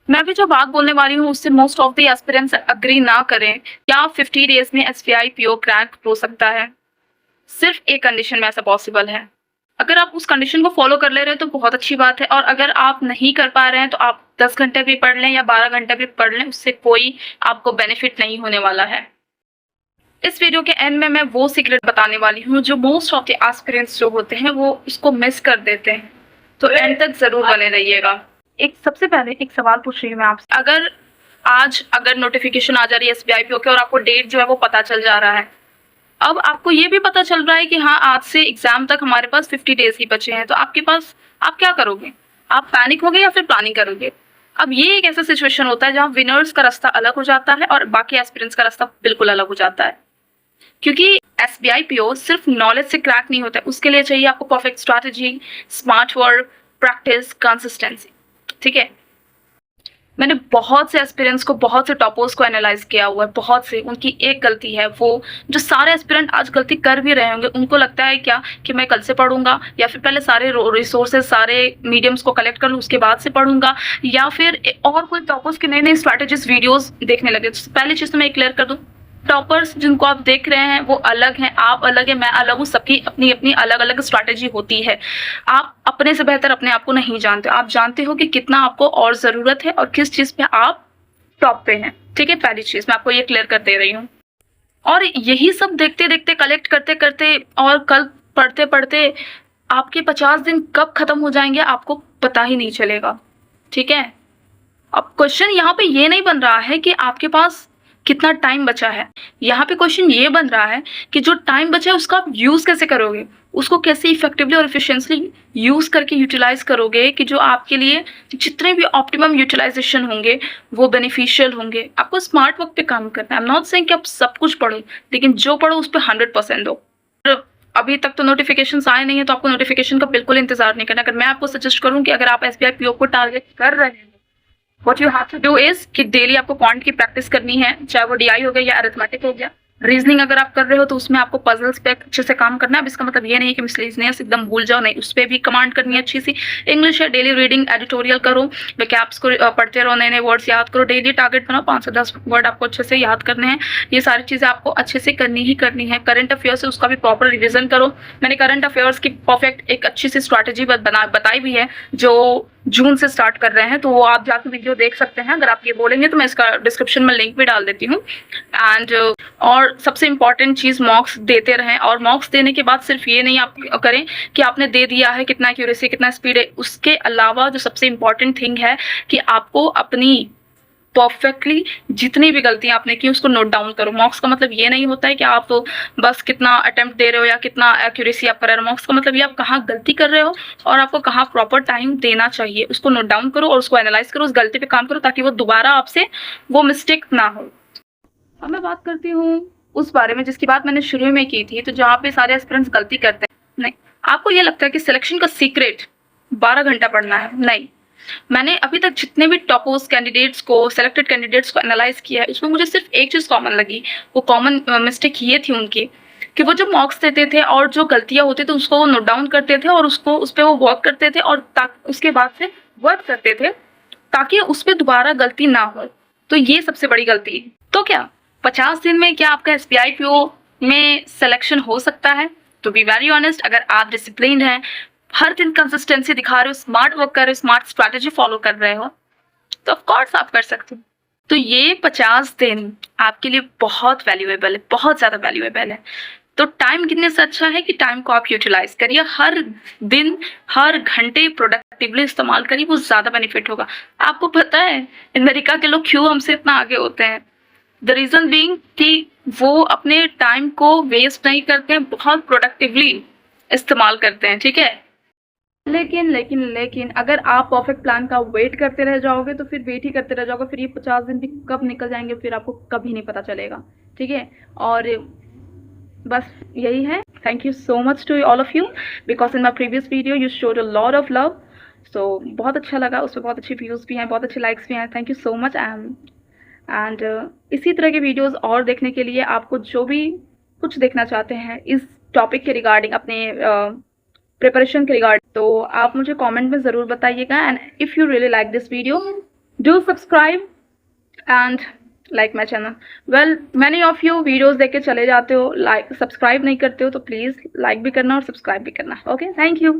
मैं भी जो बात बोलने वाली हूँ उससे most of the aspirants agree ना करें। क्या 50 डेज में एसबीआई पीओ क्रैक हो सकता है? सिर्फ एक कंडीशन में ऐसा पॉसिबल है। अगर आप उस कंडीशन को फॉलो कर ले रहे हैं तो बहुत अच्छी बात है, और अगर आप नहीं कर पा रहे हैं तो आप 10 घंटे भी पढ़ लें या 12 घंटे भी पढ़ लें, उससे कोई आपको बेनिफिट नहीं होने वाला है। इस वीडियो के एंड में मैं वो सीक्रेट बताने वाली हूँ जो मोस्ट ऑफ द एस्पिरेंट्स जो होते हैं वो इसको मिस कर देते हैं, तो एंड तक जरूर बने रहिएगा। सबसे पहले एक सवाल पूछ रही हूँ मैं आपसे। अगर नोटिफिकेशन आ जा रही है एसबीआई पीओ के और आपको डेट जो है वो पता चल जा रहा है, अब आपको ये भी पता चल रहा है कि हाँ आज से एग्जाम तक हमारे पास 50 डेज ही बचे हैं, तो आप क्या करोगे? आप पैनिक होगे या फिर प्लानिंग करोगे? अब ये एक ऐसा सिचुएशन होता है जहाँ विनर्स का रास्ता अलग हो जाता है और बाकी एस्पिरेंट्स का रास्ता बिल्कुल अलग हो जाता है। क्योंकि एसबीआई पीओ सिर्फ नॉलेज से क्रैक नहीं होता है, उसके लिए चाहिए आपको perfect strategy, smart work, practice, consistency. ठीक है, मैंने बहुत से एस्पिरेंट्स को, बहुत से टॉपर्स को एनालाइज किया हुआ है। बहुत से, उनकी एक गलती है, वो जो सारे एस्पिरेंट आज गलती कर भी रहे होंगे, उनको लगता है क्या कि मैं कल से पढ़ूंगा, या फिर पहले सारे रिसोर्सेज, सारे मीडियम्स को कलेक्ट कर लूँ उसके बाद से पढ़ूंगा, या फिर और कोई टॉपर्स की नई नई स्ट्रैटेजीज वीडियोस देखने लगे। तो पहली चीज तो मैं क्लियर कर दूं, टॉपर्स जिनको आप देख रहे हैं वो अलग हैं, आप अलग हैं, मैं अलग हूँ। सबकी अपनी अपनी अलग अलग स्ट्रैटेजी होती है। आप अपने से बेहतर अपने आप को नहीं जानते। आप जानते हो कि कितना आपको और जरूरत है और किस चीज पे आप टॉप पे हैं। ठीक है, पहली चीज मैं आपको ये क्लियर कर दे रही हूँ। और यही सब देखते देखते, कलेक्ट करते करते और कल पढ़ते पढ़ते आपके 50 दिन कब खत्म हो जाएंगे आपको पता ही नहीं चलेगा। ठीक है, अब क्वेश्चन यहाँ पे ये नहीं बन रहा है कि आपके पास कितना टाइम बचा है। यहाँ पे क्वेश्चन ये बन रहा है कि जो टाइम बचा है उसका आप यूज कैसे करोगे, उसको कैसे इफेक्टिवली और एफिशिएंटली यूज करके यूटिलाइज करोगे कि जो आपके लिए जितने भी ऑप्टिमम यूटिलाइजेशन होंगे वो बेनिफिशियल होंगे। आपको स्मार्ट वर्क पे काम करना है। आई एम नॉट सेइंग कि आप सब कुछ पढ़ो, लेकिन जो पढ़ो उस पर 100% दो। अभी तक तो नोटिफिकेशन आए नहीं है तो आपको नोटिफिकेशन का बिल्कुल इंतजार नहीं करना। अगर मैं आपको सजेस्ट करूँ कि अगर आप एसबीआई पीओ को टारगेट कर रहे हैं, what you have to do is कि डेली आपको क्वांट की प्रैक्टिस करनी है, चाहे वो डीआई हो गया या अरिथमेटिक हो गया। रीजनिंग अगर आप कर रहे हो तो उसमें आपको पजल्स पे अच्छे से काम करना है। अब इसका मतलब ये नहीं है कि मिसलीनियस एकदम भूल जाओ, नहीं, उस पर भी कमांड करनी है अच्छी सी। इंग्लिश है, डेली रीडिंग, एडिटोरियल करो, कैप्स को पढ़ते रहो, नए नए वर्ड्स याद करो, डेली टारगेट बनाओ, 5 से 10 वर्ड आपको अच्छे से याद करने हैं। ये सारी चीजें आपको अच्छे से करनी ही करनी है। करंट अफेयर्स है उसका भी प्रॉपर रिविजन करो। मैंने करंट अफेयर्स की परफेक्ट एक अच्छी सी स्ट्रैटेजी बताई भी है जो जून से स्टार्ट कर रहे हैं, तो वो आप जाकर वीडियो देख सकते हैं। अगर आप ये बोलेंगे तो मैं इसका डिस्क्रिप्शन में लिंक भी डाल देती हूँ। एंड और सबसे इम्पॉर्टेंट चीज, मॉक्स देते रहें। और मॉक्स देने के बाद सिर्फ ये नहीं आप करें कि आपने दे दिया है, कितना एक्यूरेसी, कितना स्पीड है। उसके अलावा जो सबसे इम्पॉर्टेंट थिंग है कि आपको अपनी परफेक्टली जितनी भी गलतियां आपने की उसको नोट डाउन करो। मॉक्स का मतलब ये नहीं होता है कि आप बस कितना अटेम्प्ट दे रहे हो या कितना एक्यूरेसी आप कर रहे हो। मॉक्स का मतलब ये आप कहाँ गलती कर रहे हो और आपको कहाँ प्रॉपर टाइम देना चाहिए, उसको नोट डाउन करो और उसको एनालाइज करो, उस गलती पे काम करो ताकि वो दोबारा आपसे वो मिस्टेक ना हो। अब मैं बात करती हूँ उस बारे में जिसकी बात मैंने शुरू में की थी, तो जहाँ पे सारे एस्पिरेंट्स गलती करते हैं। नहीं, आपको ये लगता है कि सिलेक्शन का सीक्रेट 12 घंटा पढ़ना है। नहीं, मैंने अभी तक जितने भी टॉपर्स कैंडिडेट्स को, सिलेक्टेड कैंडिडेट्स को एनालाइज किया है, उसमें मुझे सिर्फ एक चीज कॉमन लगी। वो कॉमन मिस्टेक ये थी उनकी कि वो जो मॉक्स देते थे और जो गलतियां होती थी उसको वो नोट डाउन करते थे और उसको उस पर वो वर्क करते थे और उसके बाद से वर्क करते थे ताकि उस पर दोबारा गलती ना हो। तो ये सबसे बड़ी गलती है। तो क्या 50 दिन में क्या आपका एसबीआई पीओ में सिलेक्शन हो सकता है? टू बी वेरी ऑनेस्ट, अगर आप डिसिप्लिन हैं, हर दिन कंसिस्टेंसी दिखा रहे हो, स्मार्ट वर्क कर रहे हो, स्मार्ट स्ट्रैटेजी फॉलो कर रहे हो, तो ऑफ कोर्स आप कर सकते हो। तो ये 50 दिन आपके लिए बहुत वैल्यूएबल है, बहुत ज्यादा वैल्यूएबल है। तो टाइम गिनने से अच्छा है कि टाइम को आप यूटिलाइज करिए, हर दिन हर घंटे प्रोडक्टिवली इस्तेमाल करिए, वो ज्यादा बेनिफिट होगा। आपको पता है अमेरिका के लोग क्यों हमसे इतना आगे होते हैं? द रीजन बीइंग कि वो अपने टाइम को वेस्ट नहीं करते हैं, बहुत प्रोडक्टिवली इस्तेमाल करते हैं। ठीक है, लेकिन अगर आप परफेक्ट प्लान का वेट करते रह जाओगे तो फिर वेट ही करते रह जाओगे, फिर ये 50 दिन भी कब निकल जाएंगे फिर आपको कभी नहीं पता चलेगा। ठीक है, और बस यही है। Thank you so much to all of you because in my previous video you showed a lot of love. So बहुत अच्छा लगा, उसमें बहुत अच्छी व्यूज़ भी हैं, बहुत अच्छे लाइक्स भी हैं। Thank you so much. And इसी तरह के वीडियोज़ और देखने के लिए आपको जो भी कुछ देखना चाहते हैं इस टॉपिक के रिगार्डिंग, अपने प्रिपरेशन के रिगार्ड, तो आप मुझे कमेंट में ज़रूर बताइएगा। And if you really like this video do subscribe and like my channel. Well many of you videos देख के चले जाते हो, लाइक सब्सक्राइब नहीं करते हो, तो प्लीज़ लाइक भी करना और सब्सक्राइब भी करना। Okay, thank you.